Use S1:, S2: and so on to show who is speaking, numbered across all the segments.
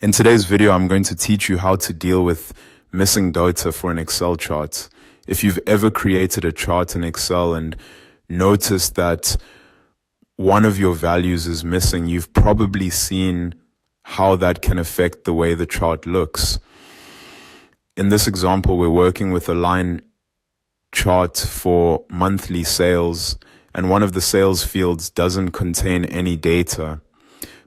S1: In today's video, I'm going to teach you how to deal with missing data for an Excel chart. If you've ever created a chart in Excel and noticed that one of your values is missing, you've probably seen how that can affect the way the chart looks. In this example, we're working with a line chart for monthly sales, and one of the sales fields doesn't contain any data.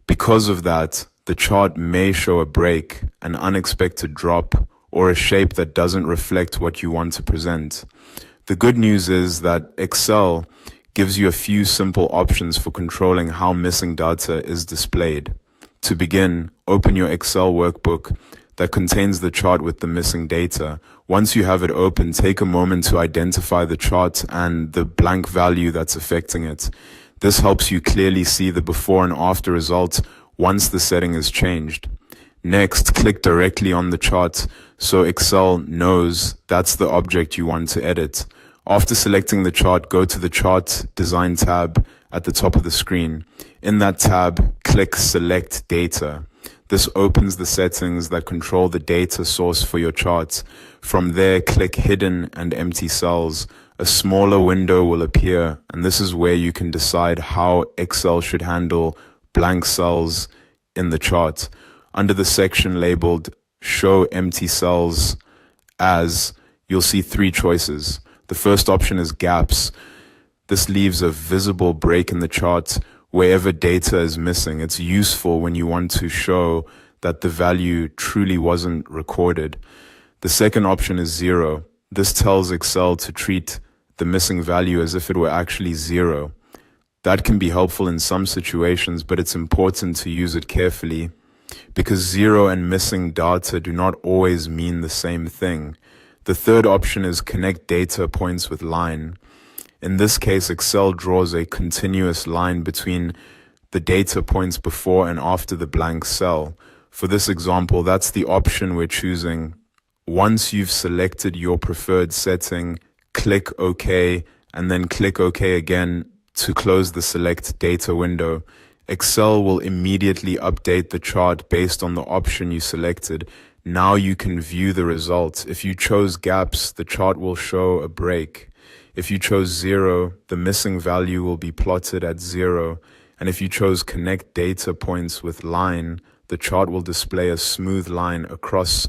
S1: Because of that, the chart may show a break, an unexpected drop, or a shape that doesn't reflect what you want to present. The good news is that Excel gives you a few simple options for controlling how missing data is displayed. To begin, open your Excel workbook that contains the chart with the missing data. Once you have it open, take a moment to identify the chart and the blank value that's affecting it. This helps you clearly see the before and after results once the setting is changed. Next, click directly on the chart so Excel knows that's the object you want to edit. After selecting the chart, go to the Chart Design tab at the top of the screen. In that tab, click Select Data. This opens the settings that control the data source for your chart. From there, click Hidden and Empty Cells. A smaller window will appear, and this is where you can decide how Excel should handle blank cells in the chart. Under the section labeled Show Empty Cells As, you'll see three choices. The first option is gaps. This leaves a visible break in the chart wherever data is missing. It's useful when you want to show that the value truly wasn't recorded. The second option is zero. This tells Excel to treat the missing value as if it were actually zero. That can be helpful in some situations, but it's important to use it carefully because zero and missing data do not always mean the same thing. The third option is connect data points with line. In this case, Excel draws a continuous line between the data points before and after the blank cell. For this example, that's the option we're choosing. Once you've selected your preferred setting, click OK, and then click OK again to close the Select Data window. Excel will immediately update the chart based on the option you selected. Now you can view the results. If you chose gaps, the chart will show a break. If you chose zero, the missing value will be plotted at zero. And if you chose connect data points with line, the chart will display a smooth line across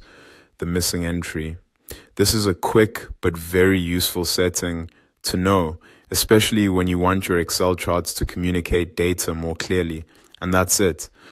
S1: the missing entry. This is a quick but very useful setting to know, especially when you want your Excel charts to communicate data more clearly. And that's it.